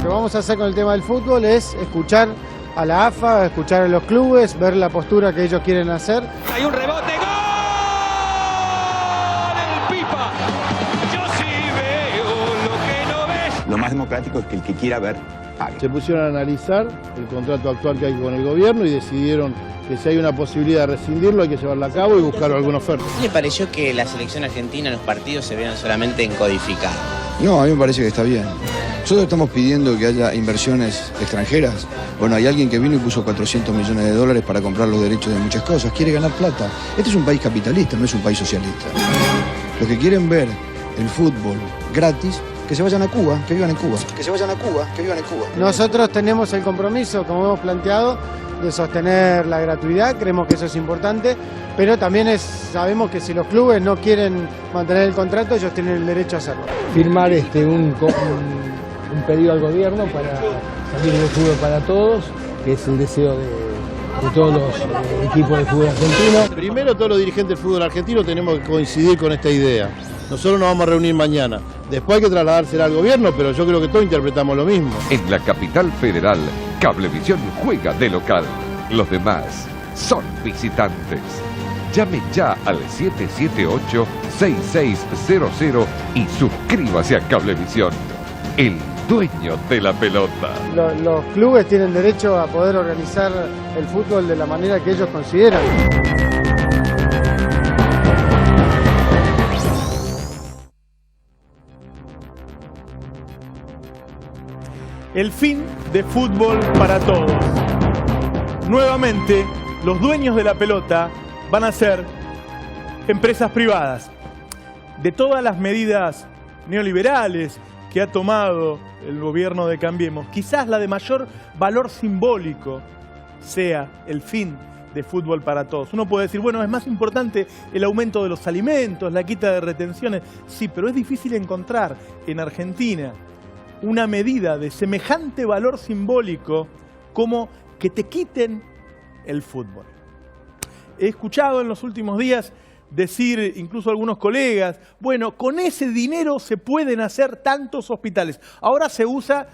que vamos a hacer con el tema del fútbol es escuchar a la AFA, escuchar a los clubes, ver la postura que ellos quieren hacer. Hay un rebote, ¡gol! ¡El Pipa! Yo sí veo lo que no ves. Lo más democrático es que el que quiera ver, pague. Se pusieron a analizar el contrato actual que hay con el gobierno y decidieron que si hay una posibilidad de rescindirlo hay que llevarlo a cabo y buscar alguna oferta. ¿Le pareció que la selección argentina en los partidos se vean solamente en codificado? No, a mí me parece que está bien. Nosotros estamos pidiendo que haya inversiones extranjeras. Bueno, hay alguien que vino y puso 400 millones de dólares para comprar los derechos de muchas cosas. Quiere ganar plata. Este es un país capitalista, no es un país socialista. Los que quieren ver el fútbol gratis, que se vayan a Cuba, que vivan en Cuba. Que se vayan a Cuba, que vivan en Cuba. Nosotros tenemos el compromiso, como hemos planteado, de sostener la gratuidad, creemos que eso es importante, pero también sabemos que si los clubes no quieren mantener el contrato, ellos tienen el derecho a hacerlo. Firmar un pedido al gobierno para salir del fútbol para todos, que es el deseo de todos los equipos de fútbol argentino. Primero, todos los dirigentes del fútbol argentino tenemos que coincidir con esta idea. Nosotros nos vamos a reunir mañana. Después hay que trasladársela al gobierno, pero yo creo que todos interpretamos lo mismo. En la capital federal, Cablevisión juega de local. Los demás son visitantes. Llame ya al 778-6600 y suscríbase a Cablevisión, el dueño de la pelota. Los clubes tienen derecho a poder organizar el fútbol de la manera que ellos consideran. El fin de fútbol para todos. Nuevamente, los dueños de la pelota van a ser empresas privadas. De todas las medidas neoliberales que ha tomado el gobierno de Cambiemos, quizás la de mayor valor simbólico sea el fin de fútbol para todos. Uno puede decir, bueno, es más importante el aumento de los alimentos, la quita de retenciones. Sí, pero es difícil encontrar en Argentina una medida de semejante valor simbólico como que te quiten el fútbol. He escuchado en los últimos días decir incluso algunos colegas, bueno, con ese dinero se pueden hacer tantos hospitales. Ahora se usa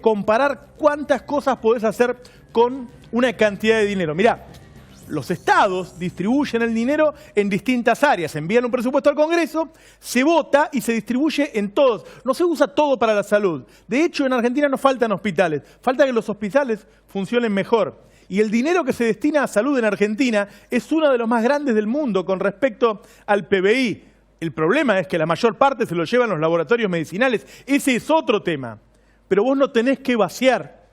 comparar cuántas cosas podés hacer con una cantidad de dinero. Mirá, los estados distribuyen el dinero en distintas áreas, envían un presupuesto al Congreso, se vota y se distribuye en todos. No se usa todo para la salud. De hecho, en Argentina no faltan hospitales, falta que los hospitales funcionen mejor. Y el dinero que se destina a salud en Argentina es uno de los más grandes del mundo con respecto al PBI. El problema es que la mayor parte se lo llevan los laboratorios medicinales. Ese es otro tema. Pero vos no tenés que vaciar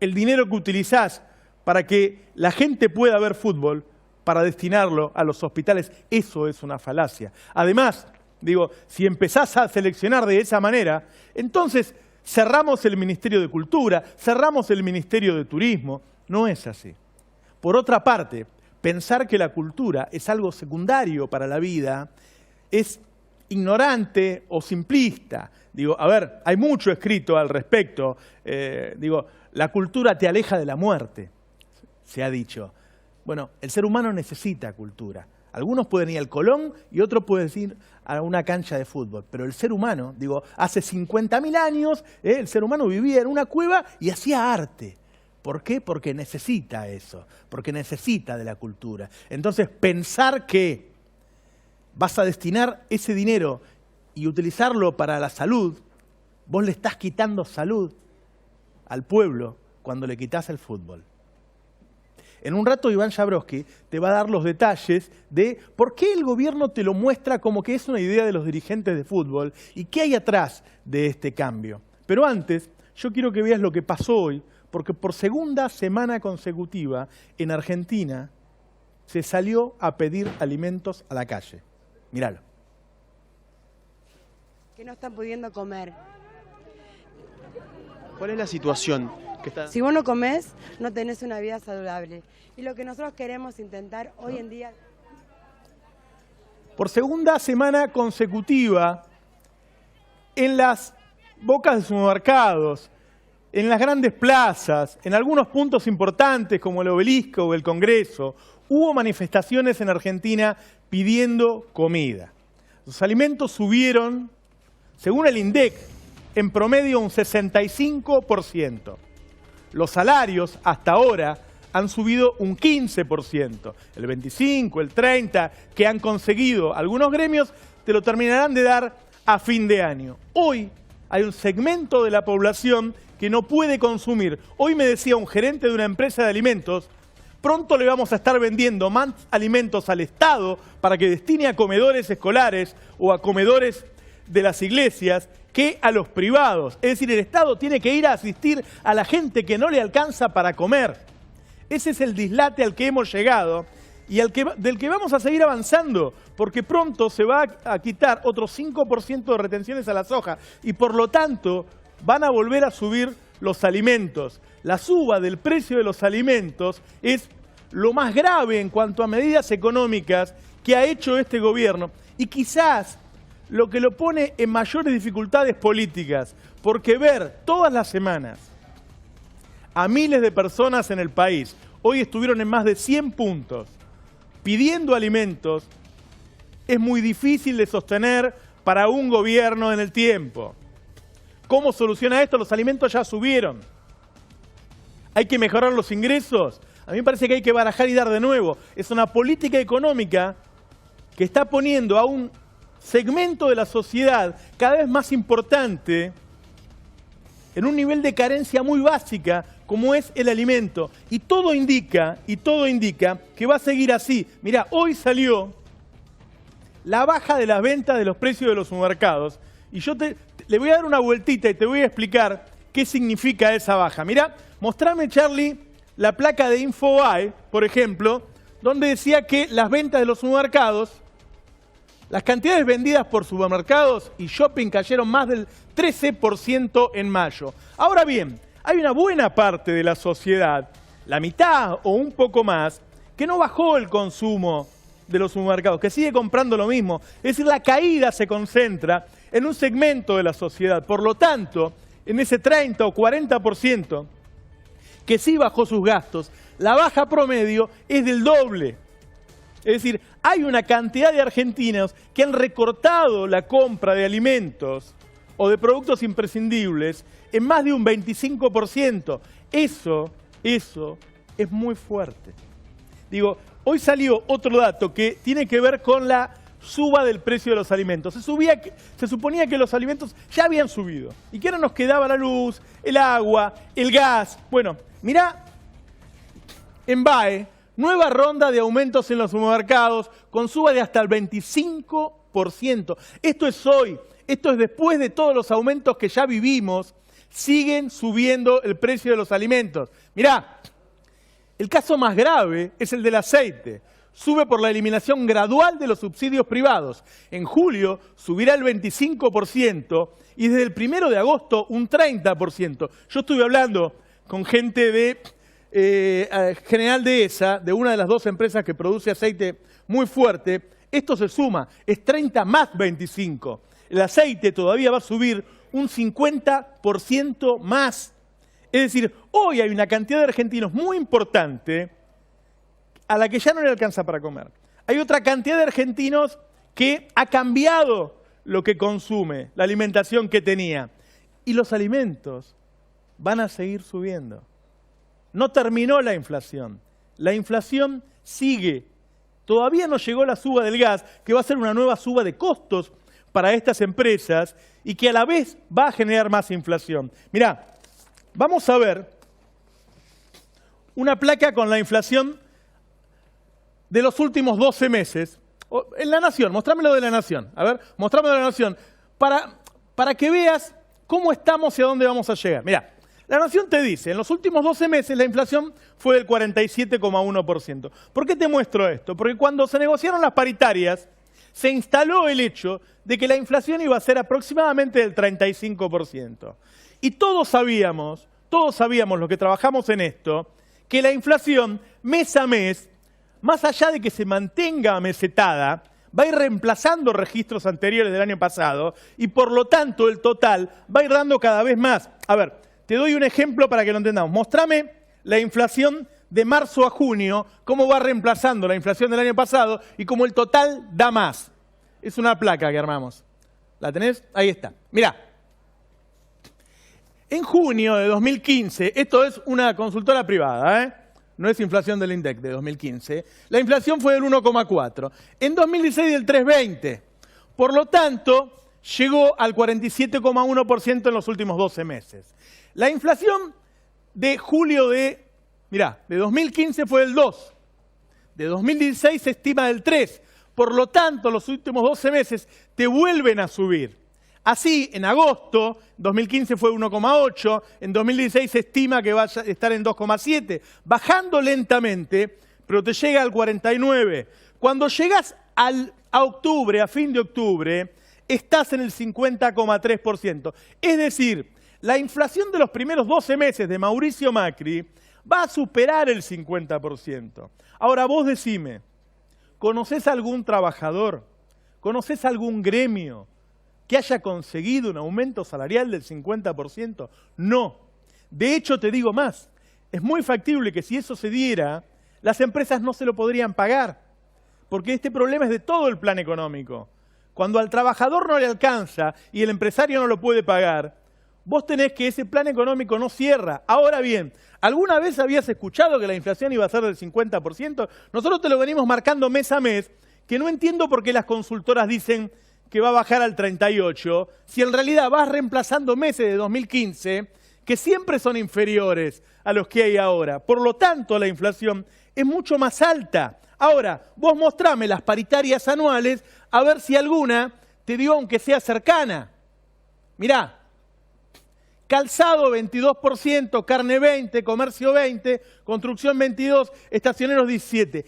el dinero que utilizás para que la gente pueda ver fútbol, para destinarlo a los hospitales. Eso es una falacia. Además, digo, si empezás a seleccionar de esa manera, entonces cerramos el Ministerio de Cultura, cerramos el Ministerio de Turismo. No es así. Por otra parte, pensar que la cultura es algo secundario para la vida es ignorante o simplista. Digo, a ver, hay mucho escrito al respecto. Digo, la cultura te aleja de la muerte, se ha dicho. Bueno, el ser humano necesita cultura. Algunos pueden ir al Colón y otros pueden ir a una cancha de fútbol. Pero el ser humano, digo, hace 50.000 años, el ser humano vivía en una cueva y hacía arte. ¿Por qué? Porque necesita eso, porque necesita de la cultura. Entonces, pensar que vas a destinar ese dinero y utilizarlo para la salud, vos le estás quitando salud al pueblo cuando le quitas el fútbol. En un rato Iván Jabrowski te va a dar los detalles de por qué el gobierno te lo muestra como que es una idea de los dirigentes de fútbol y qué hay atrás de este cambio. Pero antes, yo quiero que veas lo que pasó hoy, porque por segunda semana consecutiva en Argentina se salió a pedir alimentos a la calle. Míralo. Que no están pudiendo comer. ¿Cuál es la situación? Si vos no comés, no tenés una vida saludable. Y lo que nosotros queremos intentar hoy en día... Por segunda semana consecutiva, en las bocas de supermercados, en las grandes plazas, en algunos puntos importantes como el Obelisco o el Congreso, hubo manifestaciones en Argentina pidiendo comida. Los alimentos subieron, según el INDEC, en promedio un 65%. Los salarios hasta ahora han subido un 15%. El 25%, el 30% que han conseguido algunos gremios te lo terminarán de dar a fin de año. Hoy hay un segmento de la población que no puede consumir. Hoy me decía un gerente de una empresa de alimentos, pronto le vamos a estar vendiendo más alimentos al Estado para que destine a comedores escolares o a comedores de las iglesias que a los privados. Es decir, el Estado tiene que ir a asistir a la gente que no le alcanza para comer. Ese es el dislate al que hemos llegado y del que vamos a seguir avanzando, porque pronto se va a quitar otro 5% de retenciones a la soja y por lo tanto van a volver a subir los alimentos. La suba del precio de los alimentos es lo más grave en cuanto a medidas económicas que ha hecho este gobierno y quizás lo que lo pone en mayores dificultades políticas, porque ver todas las semanas a miles de personas en el país, hoy estuvieron en más de 100 puntos, pidiendo alimentos, es muy difícil de sostener para un gobierno en el tiempo. ¿Cómo soluciona esto? Los alimentos ya subieron. ¿Hay que mejorar los ingresos? A mí me parece que hay que barajar y dar de nuevo. Es una política económica que está poniendo a un segmento de la sociedad cada vez más importante en un nivel de carencia muy básica como es el alimento. Y todo indica que va a seguir así. Mirá, hoy salió la baja de las ventas de los precios de los supermercados y yo le voy a dar una vueltita y te voy a explicar qué significa esa baja. Mirá, mostrame, Charlie, la placa de Infobae, por ejemplo, donde decía que las ventas de los supermercados, las cantidades vendidas por supermercados y shopping cayeron más del 13% en mayo. Ahora bien, hay una buena parte de la sociedad, la mitad o un poco más, que no bajó el consumo de los supermercados, que sigue comprando lo mismo. Es decir, la caída se concentra en un segmento de la sociedad. Por lo tanto, en ese 30 o 40% que sí bajó sus gastos, la baja promedio es del doble. Es decir, hay una cantidad de argentinos que han recortado la compra de alimentos o de productos imprescindibles en más de un 25%. Eso es muy fuerte. Digo, hoy salió otro dato que tiene que ver con la suba del precio de los alimentos. Se suponía que los alimentos ya habían subido y que ahora nos quedaba la luz, el agua, el gas. Bueno, mirá, en BAE, nueva ronda de aumentos en los supermercados con suba de hasta el 25%. Esto es hoy, esto es después de todos los aumentos que ya vivimos, siguen subiendo el precio de los alimentos. Mirá, el caso más grave es el del aceite. Sube por la eliminación gradual de los subsidios privados. En julio subirá el 25% y desde el 1 de agosto un 30%. Yo estuve hablando con gente de General Dehesa, de una de las dos empresas que produce aceite muy fuerte. Esto se suma, es 30 más 25. El aceite todavía va a subir un 50% más. Es decir, hoy hay una cantidad de argentinos muy importante a la que ya no le alcanza para comer. Hay otra cantidad de argentinos que ha cambiado lo que consume, la alimentación que tenía. Y los alimentos van a seguir subiendo. No terminó la inflación. La inflación sigue. Todavía no llegó la suba del gas, que va a ser una nueva suba de costos para estas empresas y que a la vez va a generar más inflación. Mirá, vamos a ver una placa con la inflación de los últimos 12 meses. En La Nación, mostrámelo de La Nación. A ver, mostrámelo de La Nación. Para que veas cómo estamos y a dónde vamos a llegar. Mirá, La Nación te dice, en los últimos 12 meses la inflación fue del 47,1%. ¿Por qué te muestro esto? Porque cuando se negociaron las paritarias, se instaló el hecho de que la inflación iba a ser aproximadamente del 35%. Y todos sabíamos los que trabajamos en esto, que la inflación mes a mes, más allá de que se mantenga mesetada, va a ir reemplazando registros anteriores del año pasado y por lo tanto el total va a ir dando cada vez más. A ver, te doy un ejemplo para que lo entendamos. Mostrame la inflación de marzo a junio, cómo va reemplazando la inflación del año pasado y cómo el total da más. Es una placa que armamos. ¿La tenés? Ahí está. Mirá. En junio de 2015, esto es una consultora privada, no es inflación del INDEC de 2015, la inflación fue del 1,4. En 2016 del 3,20. Por lo tanto, llegó al 47,1% en los últimos 12 meses. La inflación de julio de 2015 fue del 2. De 2016 se estima del 3. Por lo tanto, los últimos 12 meses te vuelven a subir. Así, en agosto, 2015 fue 1,8, en 2016 se estima que va a estar en 2,7, bajando lentamente, pero te llega al 49. Cuando llegas a octubre, a fin de octubre, estás en el 50,3%. Es decir, la inflación de los primeros 12 meses de Mauricio Macri va a superar el 50%. Ahora vos decime, ¿conocés algún trabajador? ¿Conocés algún gremio que haya conseguido un aumento salarial del 50%? No. De hecho, te digo más, es muy factible que si eso se diera, las empresas no se lo podrían pagar, porque este problema es de todo el plan económico. Cuando al trabajador no le alcanza y el empresario no lo puede pagar, vos tenés que ese plan económico no cierra. Ahora bien, ¿alguna vez habías escuchado que la inflación iba a ser del 50%? Nosotros te lo venimos marcando mes a mes, que no entiendo por qué las consultoras dicen que va a bajar al 38, si en realidad vas reemplazando meses de 2015 que siempre son inferiores a los que hay ahora. Por lo tanto, la inflación es mucho más alta. Ahora, vos mostrame las paritarias anuales a ver si alguna te dio aunque sea cercana. Mirá, calzado 22%, carne 20%, comercio 20%, construcción 22%, estacioneros 17%.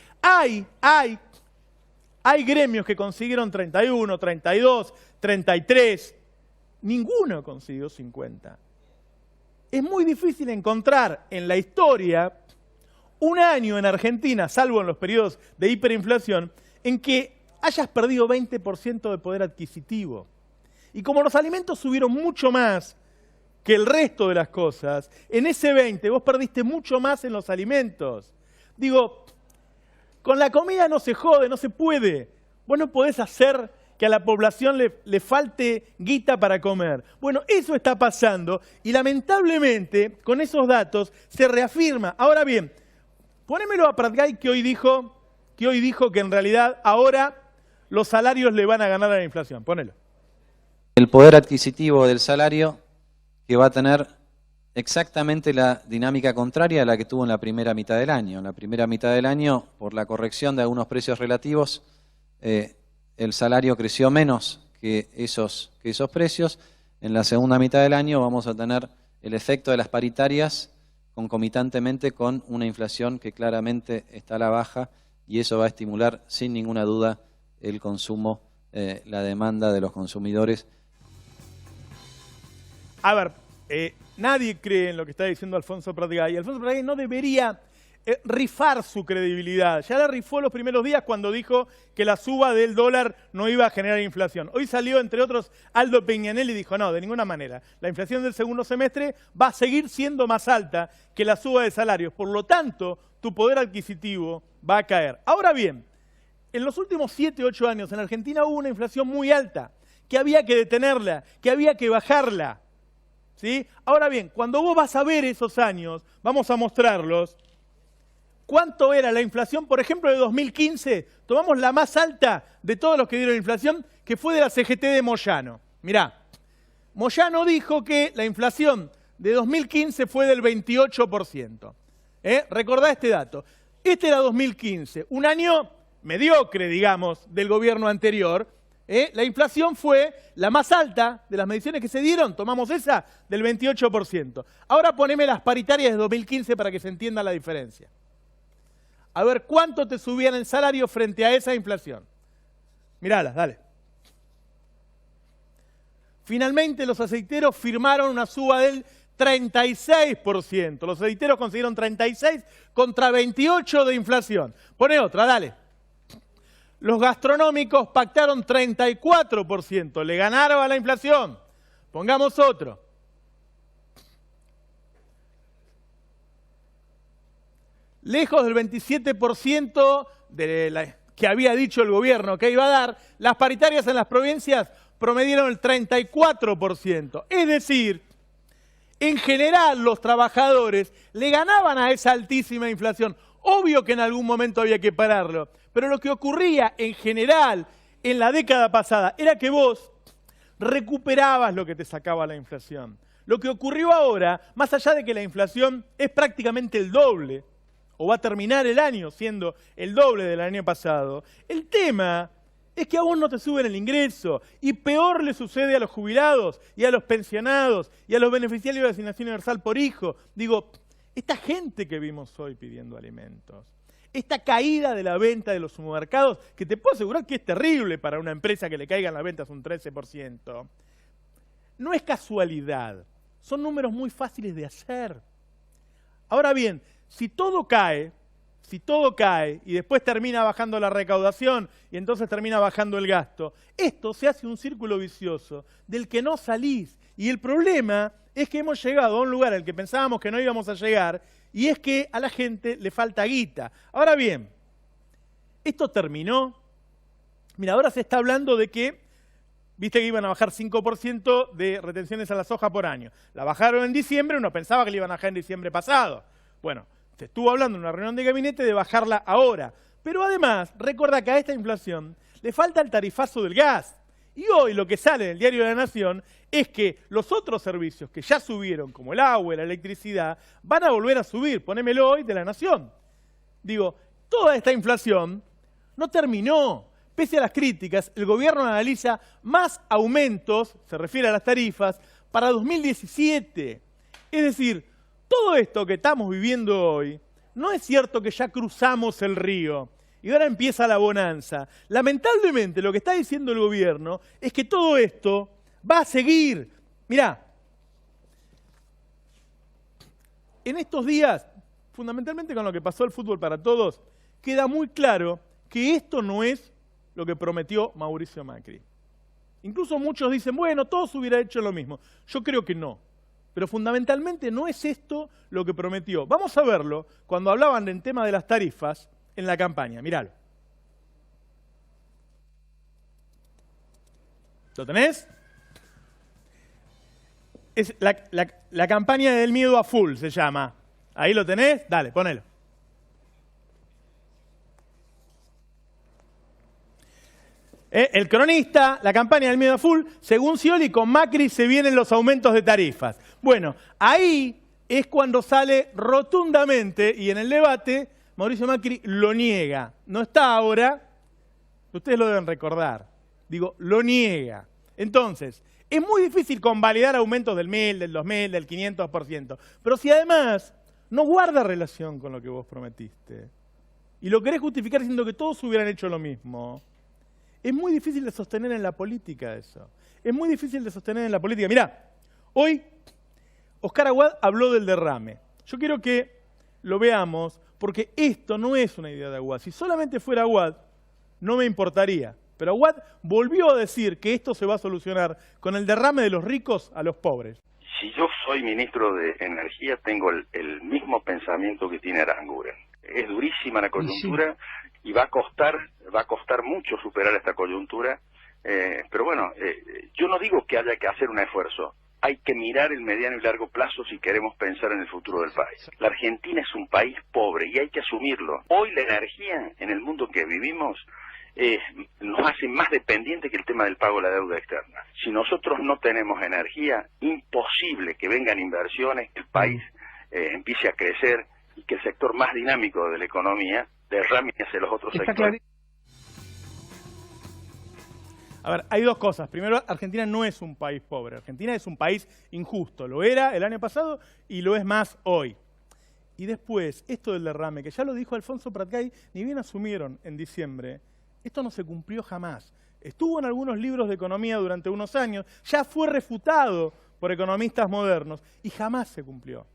Hay gremios que consiguieron 31, 32, 33. Ninguno consiguió 50. Es muy difícil encontrar en la historia un año en Argentina, salvo en los periodos de hiperinflación, en que hayas perdido 20% de poder adquisitivo. Y como los alimentos subieron mucho más que el resto de las cosas, en ese 20 vos perdiste mucho más en los alimentos. Digo, con la comida no se jode, no se puede. Vos no podés hacer que a la población le falte guita para comer. Bueno, eso está pasando y lamentablemente con esos datos se reafirma. Ahora bien, ponémelo a Pratgay que hoy dijo que en realidad ahora los salarios le van a ganar a la inflación. Ponelo. El poder adquisitivo del salario que va a tener exactamente la dinámica contraria a la que tuvo en la primera mitad del año. En la primera mitad del año, por la corrección de algunos precios relativos, el salario creció menos que esos precios. En la segunda mitad del año vamos a tener el efecto de las paritarias concomitantemente con una inflación que claramente está a la baja y eso va a estimular sin ninguna duda el consumo, la demanda de los consumidores. A ver, nadie cree en lo que está diciendo Alfonso Pratgay. Alfonso Pratgay no debería rifar su credibilidad. Ya la rifó los primeros días cuando dijo que la suba del dólar no iba a generar inflación. Hoy salió, entre otros, Aldo Peñanelli y dijo, no, de ninguna manera. La inflación del segundo semestre va a seguir siendo más alta que la suba de salarios. Por lo tanto, tu poder adquisitivo va a caer. Ahora bien, en los últimos 7, 8 años en Argentina hubo una inflación muy alta, que había que detenerla, que había que bajarla. ¿Sí? Ahora bien, cuando vos vas a ver esos años, vamos a mostrarlos, ¿cuánto era la inflación, por ejemplo, de 2015? Tomamos la más alta de todos los que dieron inflación, que fue de la CGT de Moyano. Mirá, Moyano dijo que la inflación de 2015 fue del 28%. Recordá este dato. Este era 2015, un año mediocre, digamos, del gobierno anterior. La inflación fue la más alta de las mediciones que se dieron, tomamos esa, del 28%. Ahora poneme las paritarias de 2015 para que se entienda la diferencia. A ver, ¿cuánto te subían el salario frente a esa inflación? Míralas, dale. Finalmente los aceiteros firmaron una suba del 36%. Los aceiteros consiguieron 36 contra 28 de inflación. Pone otra, dale. Los gastronómicos pactaron 34%, le ganaron a la inflación. Pongamos otro. Lejos del 27% que había dicho el gobierno que iba a dar, las paritarias en las provincias promedieron el 34%. Es decir, En general, los trabajadores le ganaban a esa altísima inflación. Obvio que en algún momento había que pararlo, pero lo que ocurría en general en la década pasada era que vos recuperabas lo que te sacaba la inflación. Lo que ocurrió ahora, más allá de que la inflación es prácticamente el doble, o va a terminar el año siendo el doble del año pasado, el tema es que a vos no te suben el ingreso, y peor le sucede a los jubilados, y a los pensionados, y a los beneficiarios de la asignación universal por hijo. Digo, esta gente que vimos hoy pidiendo alimentos, esta caída de la venta de los supermercados, que te puedo asegurar que es terrible para una empresa que le caigan las ventas un 13%, no es casualidad, son números muy fáciles de hacer. Ahora bien, si todo cae y después termina bajando la recaudación y entonces termina bajando el gasto, esto se hace un círculo vicioso del que no salís. Y el problema es que hemos llegado a un lugar al que pensábamos que no íbamos a llegar, y es que a la gente le falta guita. Ahora bien, esto terminó. Mira, ahora se está hablando de que, viste que iban a bajar 5% de retenciones a la soja por año. La bajaron en diciembre, uno pensaba que la iban a bajar en diciembre pasado. Bueno, se estuvo hablando en una reunión de gabinete de bajarla ahora. Pero además, recuerda que a esta inflación le falta el tarifazo del gas. Y hoy lo que sale en el Diario de la Nación es que los otros servicios que ya subieron, como el agua y la electricidad, van a volver a subir. Ponémelo hoy de la Nación. Digo, toda esta inflación no terminó. Pese a las críticas, el gobierno analiza más aumentos, se refiere a las tarifas, para 2017. Es decir, todo esto que estamos viviendo hoy, no es cierto que ya cruzamos el río y ahora empieza la bonanza. Lamentablemente, lo que está diciendo el gobierno es que todo esto va a seguir. Mirá, en estos días, fundamentalmente con lo que pasó el fútbol para todos, queda muy claro que esto no es lo que prometió Mauricio Macri. Incluso muchos dicen, bueno, todos hubieran hecho lo mismo. Yo creo que no. Pero fundamentalmente no es esto lo que prometió. Vamos a verlo cuando hablaban del tema de las tarifas en la campaña. Miralo. ¿Lo tenés? Es la campaña del miedo a full, se llama. ¿Ahí lo tenés? Dale, ponelo. El cronista, la campaña del miedo a full, según Scioli, con Macri se vienen los aumentos de tarifas. Bueno, ahí es cuando sale rotundamente, y en el debate, Mauricio Macri lo niega. No está ahora, ustedes lo deben recordar. Digo, lo niega. Entonces, es muy difícil convalidar aumentos del 1000, del 2000, del 500%. Pero si además no guarda relación con lo que vos prometiste, y lo querés justificar diciendo que todos hubieran hecho lo mismo, es muy difícil de sostener en la política eso. Es muy difícil de sostener en la política. Mirá, hoy Oscar Aguad habló del derrame. Yo quiero que lo veamos, porque esto no es una idea de Aguad. Si solamente fuera Aguad, no me importaría. Pero Aguad volvió a decir que esto se va a solucionar con el derrame de los ricos a los pobres. Si yo soy ministro de Energía, tengo el mismo pensamiento que tiene Aranguren. Es durísima la coyuntura y va a costar mucho superar esta coyuntura. Pero bueno, yo no digo que haya que hacer un esfuerzo. Hay que mirar el mediano y largo plazo si queremos pensar en el futuro del país. La Argentina es un país pobre y hay que asumirlo. Hoy la energía en el mundo que vivimos nos hace más dependientes que el tema del pago de la deuda externa. Si nosotros no tenemos energía, imposible que vengan inversiones, que el país empiece a crecer y que el sector más dinámico de la economía derrame hacia los otros sectores. A ver, hay dos cosas. Primero, Argentina no es un país pobre. Argentina es un país injusto. Lo era el año pasado y lo es más hoy. Y después, esto del derrame, que ya lo dijo Alfonso Pratgay, ni bien asumieron en diciembre, esto no se cumplió jamás. Estuvo en algunos libros de economía durante unos años, ya fue refutado por economistas modernos y jamás se cumplió.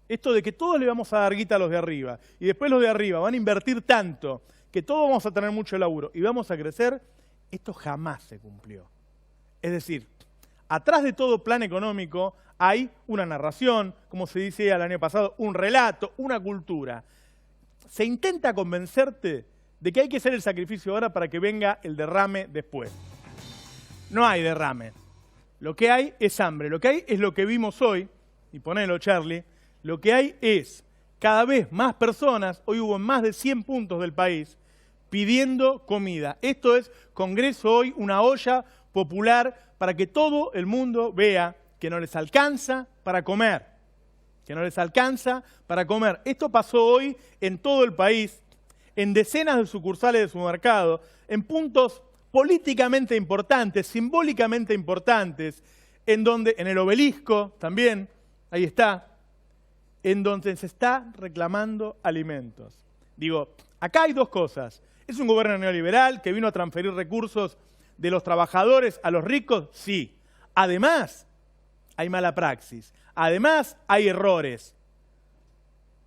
Esto de que todos le vamos a dar guita a los de arriba y después los de arriba van a invertir tanto que todos vamos a tener mucho laburo y vamos a crecer, esto jamás se cumplió. Es decir, atrás de todo plan económico hay una narración, como se dice el año pasado, un relato, una cultura. Se intenta convencerte de que hay que hacer el sacrificio ahora para que venga el derrame después. No hay derrame. Lo que hay es hambre. Lo que hay es lo que vimos hoy, y ponelo, Charlie, lo que hay es cada vez más personas, hoy hubo en más de 100 puntos del país, pidiendo comida. Esto es Congreso Hoy, una olla popular para que todo el mundo vea que no les alcanza para comer. Que no les alcanza para comer. Esto pasó hoy en todo el país, en decenas de sucursales de supermercado, en puntos políticamente importantes, simbólicamente importantes, en el Obelisco también, ahí está, en donde se está reclamando alimentos. Digo, acá hay dos cosas. ¿Es un gobierno neoliberal que vino a transferir recursos de los trabajadores a los ricos? Sí. Además, hay mala praxis. Además, hay errores.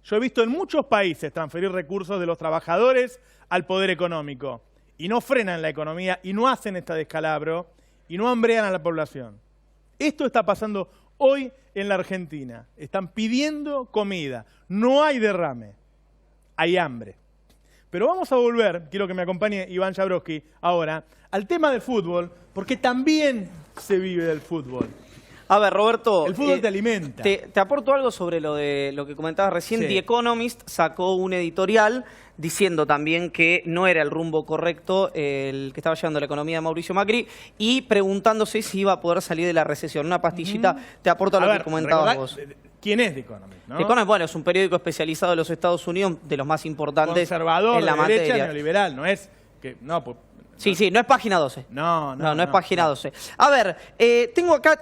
Yo he visto en muchos países transferir recursos de los trabajadores al poder económico y no frenan la economía y no hacen este descalabro y no hambrean a la población. Esto está pasando hoy en la Argentina. Están pidiendo comida. No hay derrame, hay hambre. Pero vamos a volver, quiero que me acompañe Iván Jabrowski ahora, al tema del fútbol, porque también se vive del fútbol. A ver, Roberto, el fútbol te alimenta. Te aporto algo sobre lo que comentabas recién. Sí. The Economist sacó un editorial diciendo también que no era el rumbo correcto el que estaba llevando la economía de Mauricio Macri y preguntándose si iba a poder salir de la recesión. Una pastillita, te aporto a lo que comentabas vos. ¿Quién es The Economist? ¿No? The Economist, bueno, es un periódico especializado de los Estados Unidos, de los más importantes conservador, en la de derecha, materia. Neoliberal, no es que... No, pues, sí, no es página 12. No es página 12. A ver, tengo acá...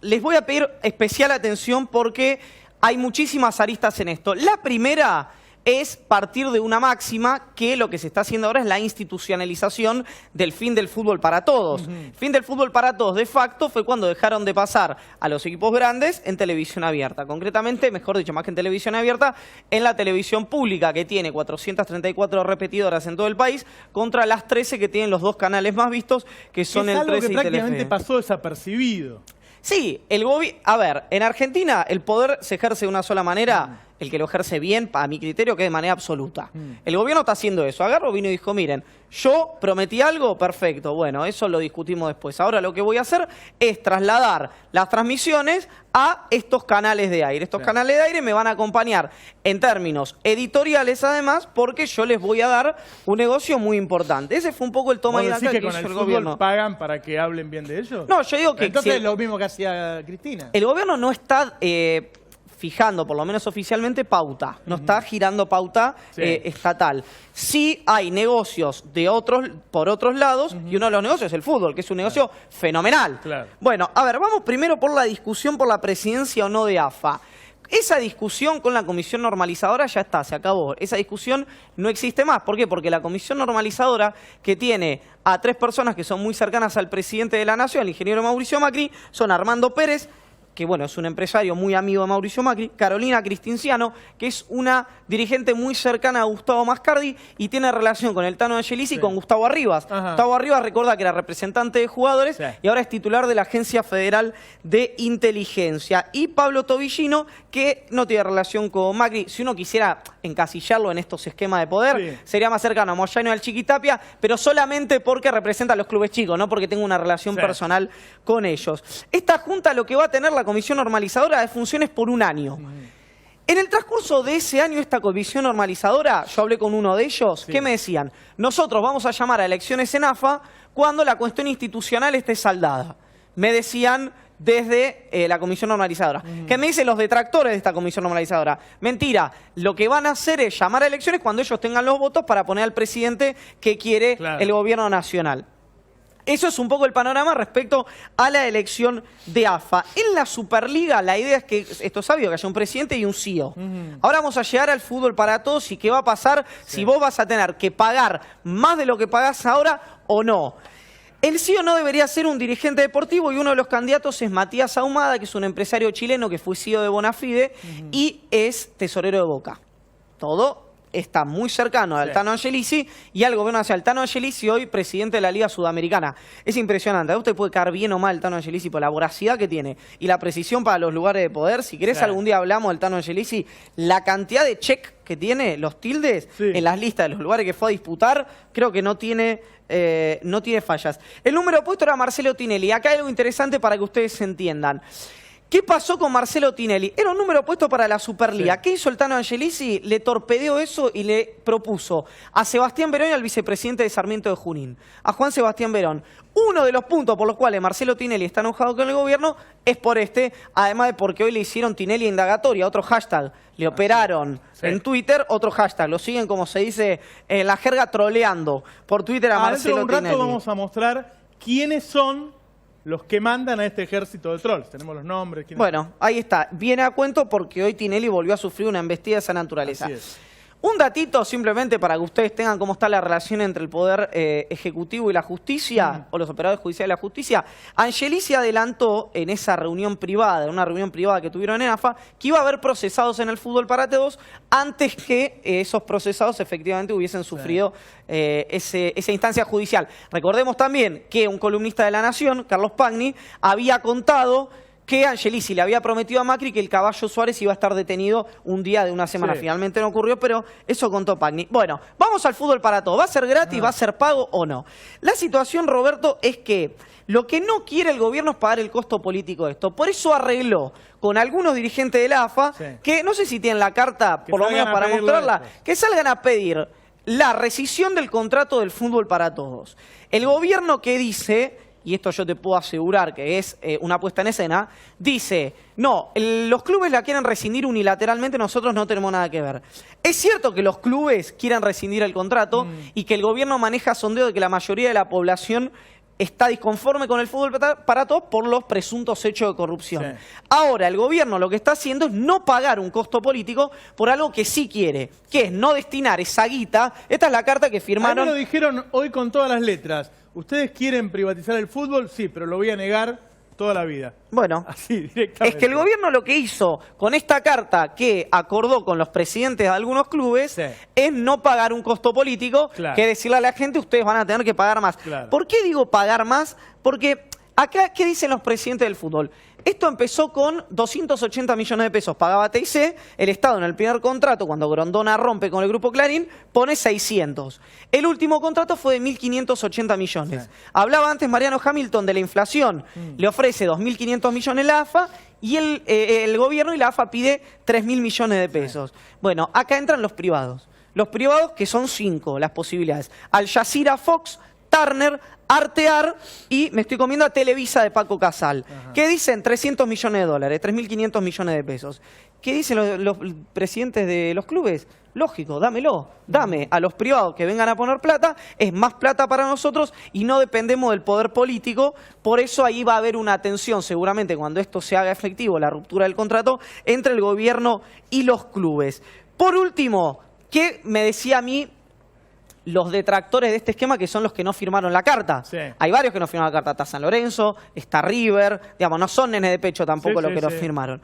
Les voy a pedir especial atención porque hay muchísimas aristas en esto. La primera es partir de una máxima que lo que se está haciendo ahora es la institucionalización del fin del fútbol para todos. Fin del fútbol para todos, de facto, fue cuando dejaron de pasar a los equipos grandes en televisión abierta. Concretamente, mejor dicho, más que en televisión abierta, en la televisión pública, que tiene 434 repetidoras en todo el país, contra las 13 que tienen los dos canales más vistos, que son el 13 y Telefe. Es algo que prácticamente pasó desapercibido. Sí, a ver, en Argentina el poder se ejerce de una sola manera, el que lo ejerce bien, a mi criterio, que es de manera absoluta. El gobierno está haciendo eso. Agarró, vino y dijo, miren, yo prometí algo, perfecto, bueno, eso lo discutimos después. Ahora lo que voy a hacer es trasladar las transmisiones a estos canales de aire. Estos canales de aire me van a acompañar en términos editoriales, además, porque yo les voy a dar un negocio muy importante. Ese fue un poco el toma y daca que hizo el gobierno. ¿Pagan para que hablen bien de ellos? No, yo digo que... Entonces es lo mismo que hacía Cristina. El gobierno no está... fijando, por lo menos oficialmente, pauta. No está girando pauta estatal. Sí hay negocios por otros lados, y uno de los negocios es el fútbol, que es un negocio fenomenal. Claro. Bueno, a ver, vamos primero por la discusión por la presidencia o no de AFA. Esa discusión con la comisión normalizadora ya está, se acabó. Esa discusión no existe más. ¿Por qué? Porque la comisión normalizadora, que tiene a 3 personas que son muy cercanas al presidente de la Nación, el ingeniero Mauricio Macri, son Armando Pérez, que bueno, es un empresario muy amigo de Mauricio Macri, Carolina Cristinciano, que es una dirigente muy cercana a Gustavo Mascardi y tiene relación con el Tano Angelici y con Gustavo Arribas. Gustavo Arribas, recuerda que era representante de jugadores y ahora es titular de la Agencia Federal de Inteligencia. Y Pablo Tobillino, que no tiene relación con Macri. Si uno quisiera encasillarlo en estos esquemas de poder, sería más cercano a Moyano y al Chiquitapia, pero solamente porque representa a los clubes chicos, no porque tenga una relación personal con ellos. Esta junta lo que va a tener la comisión normalizadora de funciones por un año. En el transcurso de ese año, esta comisión normalizadora, yo hablé con uno de ellos, ¿qué me decían? Nosotros vamos a llamar a elecciones en AFA cuando la cuestión institucional esté saldada. Me decían desde la comisión normalizadora. ¿Qué me dicen los detractores de esta comisión normalizadora? Mentira, lo que van a hacer es llamar a elecciones cuando ellos tengan los votos para poner al presidente que quiere el gobierno nacional. Eso es un poco el panorama respecto a la elección de AFA. En la Superliga la idea es que, esto es sabio, que haya un presidente y un CEO. Ahora vamos a llegar al fútbol para todos y qué va a pasar si vos vas a tener que pagar más de lo que pagás ahora o no. El CEO no debería ser un dirigente deportivo y uno de los candidatos es Matías Ahumada, que es un empresario chileno que fue CEO de Bonafide y es tesorero de Boca. Todo está muy cercano al Tano Angelici y al gobierno nacional. Tano Angelici hoy presidente de la Liga Sudamericana. Es impresionante. A usted puede caer bien o mal el Tano Angelici por la voracidad que tiene y la precisión para los lugares de poder. Si querés algún día hablamos del Tano Angelici. La cantidad de check que tiene, los tildes, en las listas de los lugares que fue a disputar, creo que no tiene fallas. El número opuesto era Marcelo Tinelli. Acá hay algo interesante para que ustedes se entiendan. ¿Qué pasó con Marcelo Tinelli? Era un número puesto para la Superliga. Sí. ¿Qué hizo el Tano Angelici? Le torpedeó eso y le propuso a Sebastián Verón y al vicepresidente de Sarmiento de Junín, a Juan Sebastián Verón. Uno de los puntos por los cuales Marcelo Tinelli está enojado con el gobierno es por además de porque hoy le hicieron Tinelli indagatoria, otro hashtag. Le operaron en Twitter, otro hashtag. Lo siguen, como se dice en la jerga, troleando por Twitter a Marcelo Tinelli. Dentro de un rato Tinelli. vamos a mostrar quiénes son los que mandan a este ejército de trolls. Tenemos los nombres. Bueno, ahí está. Viene a cuento porque hoy Tinelli volvió a sufrir una embestida de esa naturaleza. Así es. Un datito simplemente para que ustedes tengan cómo está la relación entre el poder ejecutivo y la justicia, o los operadores judiciales y la justicia. Angelici adelantó en esa reunión privada, en una reunión privada que tuvieron en AFA, que iba a haber procesados en el fútbol para todos antes que esos procesados efectivamente hubiesen sufrido esa instancia judicial. Recordemos también que un columnista de La Nación, Carlos Pagni, había contado que Angelici le había prometido a Macri que el Caballo Suárez iba a estar detenido un día de una semana. Sí. Finalmente no ocurrió, pero eso contó Pagni. Bueno, vamos al fútbol para todo. ¿Va a ser gratis? ¿Va a ser pago o no? La situación, Roberto, es que lo que no quiere el gobierno es pagar el costo político de esto. Por eso arregló con algunos dirigentes de la AFA, que no sé si tienen la carta, por lo menos para mostrarla, que salgan a pedir la rescisión del contrato del fútbol para todos. El gobierno que dice, y esto yo te puedo asegurar que es una puesta en escena, dice, no, los clubes la quieren rescindir unilateralmente, nosotros no tenemos nada que ver. Es cierto que los clubes quieran rescindir el contrato y que el gobierno maneja sondeo de que la mayoría de la población está disconforme con el fútbol para todos por los presuntos hechos de corrupción. Sí. Ahora, el gobierno lo que está haciendo es no pagar un costo político por algo que sí quiere, que es no destinar esa guita. Esta es la carta que firmaron. A mí me lo dijeron hoy con todas las letras. ¿Ustedes quieren privatizar el fútbol? Sí, pero lo voy a negar toda la vida. Bueno, así directamente. Es que el gobierno lo que hizo con esta carta que acordó con los presidentes de algunos clubes es no pagar un costo político, que decirle a la gente, ustedes van a tener que pagar más. ¿Por qué digo pagar más? Porque acá, ¿qué dicen los presidentes del fútbol? Esto empezó con 280 millones de pesos, pagaba TIC, el Estado en el primer contrato, cuando Grondona rompe con el Grupo Clarín, pone 600. El último contrato fue de 1.580 millones. Sí. Hablaba antes Mariano Hamilton de la inflación, le ofrece 2.500 millones la AFA y el gobierno y la AFA pide 3.000 millones de pesos. Sí. Bueno, acá entran los privados. Los privados, que son 5 las posibilidades. Al Jazeera, Fox, Turner, Artear y me estoy comiendo a Televisa de Paco Casal. ¿Qué dicen? 300 millones de dólares, 3.500 millones de pesos. ¿Qué dicen los presidentes de los clubes? Lógico, dámelo, dame a los privados que vengan a poner plata, es más plata para nosotros y no dependemos del poder político. Por eso ahí va a haber una tensión seguramente cuando esto se haga efectivo, la ruptura del contrato, entre el gobierno y los clubes. Por último, ¿qué me decía a mí los detractores de este esquema, que son los que no firmaron la carta? Sí. Hay varios que no firmaron la carta. Está San Lorenzo, está River, digamos, no son nenes de pecho tampoco los que lo firmaron.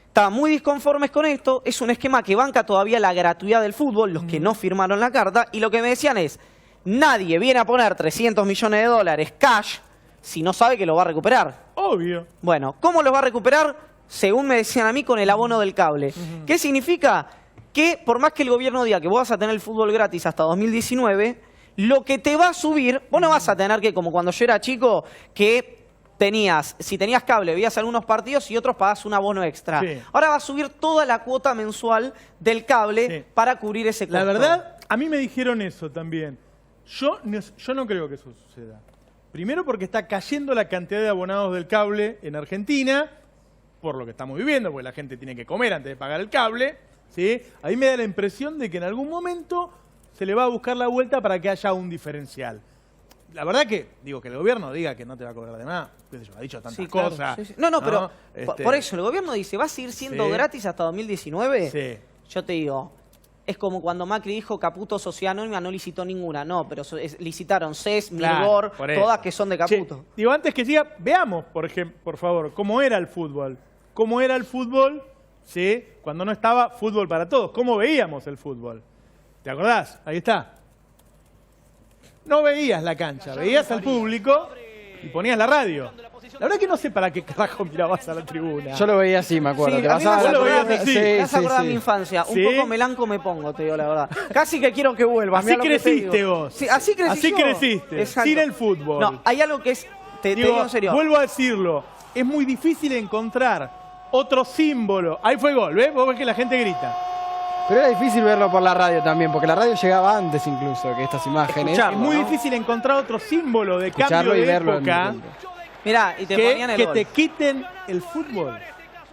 Estaban muy disconformes con esto. Es un esquema que banca todavía la gratuidad del fútbol, los que no firmaron la carta, y lo que me decían es, nadie viene a poner 300 millones de dólares cash si no sabe que lo va a recuperar. Obvio. Bueno, ¿cómo lo va a recuperar? Según me decían a mí, con el abono del cable. ¿Qué significa? Que por más que el gobierno diga que vos vas a tener el fútbol gratis hasta 2019, lo que te va a subir, vos no vas a tener que, como cuando yo era chico, que si tenías cable, veías algunos partidos y otros pagás un abono extra. Sí. Ahora va a subir toda la cuota mensual del cable para cubrir ese costo. La verdad, a mí me dijeron eso también. Yo no creo que eso suceda. Primero porque está cayendo la cantidad de abonados del cable en Argentina, por lo que estamos viviendo, porque la gente tiene que comer antes de pagar el cable. ¿Sí? Ahí me da la impresión de que en algún momento se le va a buscar la vuelta para que haya un diferencial. La verdad que, digo, que el gobierno diga que no te va a cobrar de más, ha dicho tantas cosas. Sí, sí. No, pero por eso, el gobierno dice, ¿va a seguir siendo gratis hasta 2019? Sí. Yo te digo, es como cuando Macri dijo Caputo, Sociedad Anónima, no licitó ninguna. No, pero licitaron CES, Mirgor, todas que son de Caputo. Digo, antes que siga, veamos, por favor, cómo era el fútbol. ¿Cómo era el fútbol? ¿Sí? Cuando no estaba fútbol para todos. ¿Cómo veíamos el fútbol? ¿Te acordás? Ahí está. No veías la cancha, veías al público y ponías la radio. La verdad que no sé para qué carajo mirabas a la tribuna. Yo lo veía así, me acuerdo. Sí, te a mí me vas a acordar de mi infancia. Un poco melanco me pongo, te digo la verdad. Casi que quiero que vuelva. Así creciste vos. Sí, así crecí Así creciste, sin el fútbol. No, hay algo que es... Te digo en serio. Vuelvo a decirlo. es muy difícil encontrar otro símbolo. Ahí fue gol, ¿ves? Vos ves que la gente grita. Pero era difícil verlo por la radio también, porque la radio llegaba antes incluso que estas imágenes. Es muy difícil encontrar otro símbolo de cambio y de verlo época. Mirá, y te ponían el que gol. te quiten el fútbol.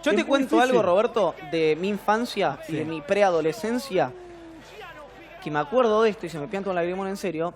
Yo te cuento algo, Roberto, de mi infancia y de mi preadolescencia, que me acuerdo de esto y se me pianta un lagrimón en serio,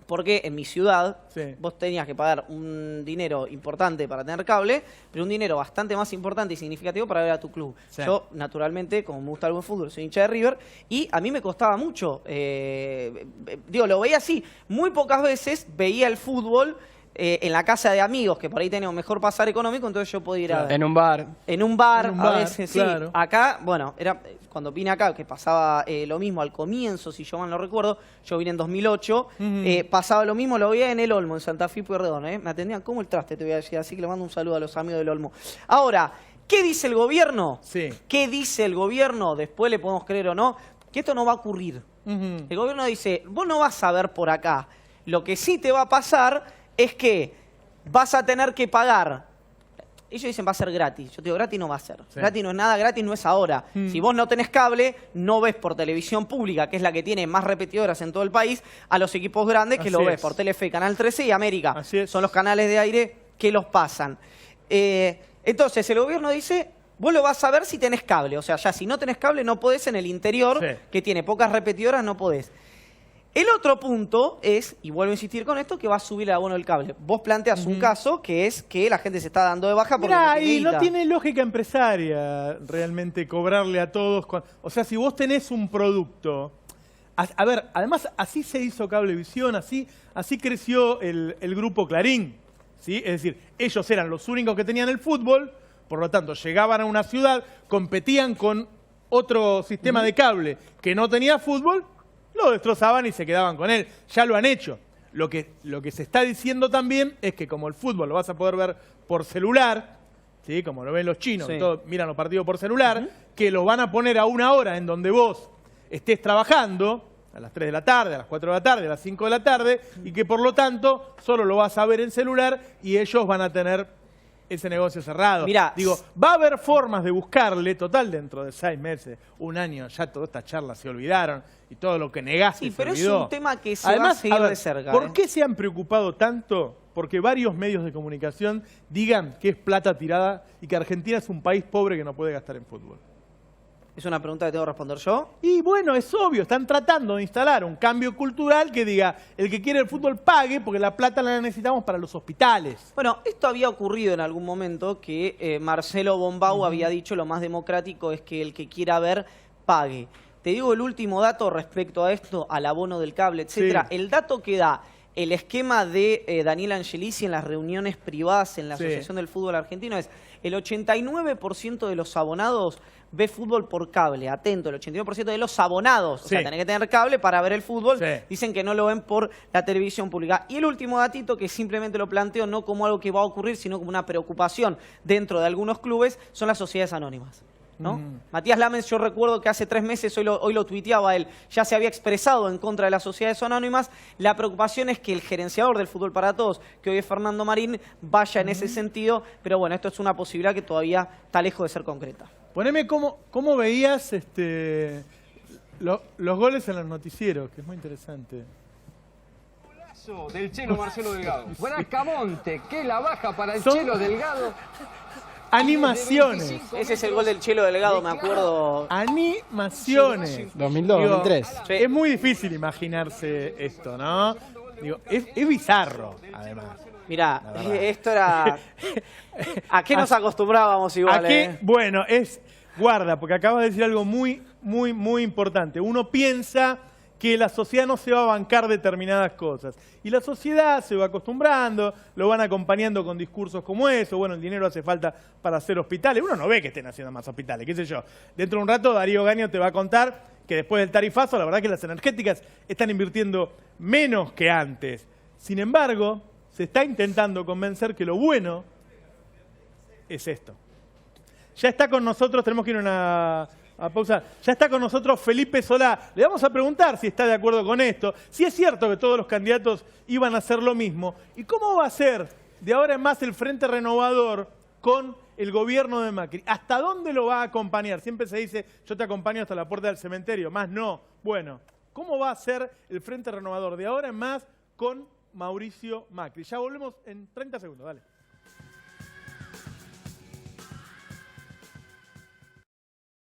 porque en mi ciudad vos tenías que pagar un dinero importante para tener cable, pero un dinero bastante más importante y significativo para ver a tu club. Sí. Yo, naturalmente, como me gusta el buen fútbol, soy hincha de River, y a mí me costaba mucho. Lo veía así. Muy pocas veces veía el fútbol en la casa de amigos, que por ahí teníamos mejor pasar económico, entonces yo podía ir a ver. En un bar. En un bar, En un a bar, veces, claro. sí. Acá, bueno, era cuando vine acá, que pasaba lo mismo al comienzo, si yo mal no recuerdo, yo vine en 2008, pasaba lo mismo, lo veía en el Olmo, en Santa Fe y Pueyrredón, Me atendían como el traste, te voy a decir, así que le mando un saludo a los amigos del Olmo. Ahora, ¿qué dice el gobierno? Sí. ¿Qué dice el gobierno? Después le podemos creer o no, que esto no va a ocurrir. El gobierno dice, vos no vas a ver por acá. Lo que sí te va a pasar es que vas a tener que pagar. Ellos dicen va a ser gratis. Yo te digo, gratis no va a ser. Sí. Gratis no es nada, gratis no es ahora. Si vos no tenés cable, no ves por televisión pública, que es la que tiene más repetidoras en todo el país, a los equipos grandes que Así lo ves es. por Telefe, Canal 13 y América. Son los canales de aire que los pasan. Entonces, el gobierno dice, vos lo vas a ver si tenés cable. O sea, ya si no tenés cable no podés en el interior, que tiene pocas repetidoras, no podés. El otro punto es, y vuelvo a insistir con esto, que va a subir el abono del cable. Vos planteas un caso que es que la gente se está dando de baja porque Mirá, no tiene y no guita. tiene lógica empresaria realmente cobrarle a todos. O sea, si vos tenés un producto... A ver, además así se hizo Cablevisión, así creció el grupo Clarín, ¿sí? Es decir, ellos eran los únicos que tenían el fútbol, por lo tanto llegaban a una ciudad, competían con otro sistema de cable que no tenía fútbol, lo destrozaban y se quedaban con él. Ya lo han hecho. Lo que se está diciendo también es que como el fútbol lo vas a poder ver por celular, ¿sí? Como lo ven los chinos, que todos miran los partidos por celular, que lo van a poner a una hora en donde vos estés trabajando, a las 3 de la tarde, a las 4 de la tarde, a las 5 de la tarde, y que por lo tanto solo lo vas a ver en celular y ellos van a tener ese negocio cerrado. Mirá, digo, va a haber formas de buscarle, total, dentro de 6 meses, un año, ya todas estas charlas se olvidaron y todo lo que negaste se pero olvidó. es un tema que se Además, va a seguir ver, de cerca. ¿por qué se han preocupado tanto porque varios medios de comunicación digan que es plata tirada y que Argentina es un país pobre que no puede gastar en fútbol? ¿Es una pregunta que tengo que responder yo? Y bueno, es obvio, están tratando de instalar un cambio cultural que diga, el que quiere el fútbol pague porque la plata la necesitamos para los hospitales. Bueno, esto había ocurrido en algún momento que Marcelo Bombau había dicho lo más democrático es que el que quiera ver pague. Te digo el último dato respecto a esto, al abono del cable, etcétera. Sí. El dato que da el esquema de Daniel Angelici en las reuniones privadas en la Asociación del Fútbol Argentino es el 89% de los abonados ve fútbol por cable. Atento, el 89% de los abonados. O sea, tenés que tener cable para ver el fútbol. Dicen que no lo ven por la televisión pública. Y el último datito, que simplemente lo planteo no como algo que va a ocurrir, sino como una preocupación dentro de algunos clubes, son las sociedades anónimas. ¿No? Matías Lamens, yo recuerdo que hace 3 meses, hoy lo tuiteaba él, ya se había expresado en contra de las sociedades anónimas. La preocupación es que el gerenciador del Fútbol para Todos, que hoy es Fernando Marín, vaya en ese sentido, pero bueno, esto es una posibilidad que todavía está lejos de ser concreta. Poneme cómo veías los goles en los noticieros, que es muy interesante. Del Chelo Marcelo Delgado. Bracamonte, que la baja para el Son- Chelo Delgado. Animaciones. Ese es el gol del Chelo Delgado, me acuerdo. Animaciones. 2002, Digo, 2003. Es muy difícil imaginarse esto, ¿no? Digo, es bizarro, además. Mirá, La verdad. esto era... ¿A qué nos acostumbrábamos igual? ¿A qué? Bueno, guarda, porque acabas de decir algo muy importante. Uno piensa que la sociedad no se va a bancar determinadas cosas. Y la sociedad se va acostumbrando, lo van acompañando con discursos como eso. Bueno, el dinero hace falta para hacer hospitales. Uno no ve que estén haciendo más hospitales, qué sé yo. Dentro de un rato Darío Gaño te va a contar que después del tarifazo, la verdad que las energéticas están invirtiendo menos que antes. Sin embargo, se está intentando convencer que lo bueno es esto. Ya está con nosotros, tenemos que ir a pausar. Ya está con nosotros Felipe Solá. Le vamos a preguntar si está de acuerdo con esto, si es cierto que todos los candidatos iban a hacer lo mismo y cómo va a ser de ahora en más el Frente Renovador con el gobierno de Macri. ¿Hasta dónde lo va a acompañar? Siempre se dice, yo te acompaño hasta la puerta del cementerio, más no. Bueno, ¿cómo va a ser el Frente Renovador de ahora en más con Mauricio Macri? Ya volvemos en 30 segundos, dale.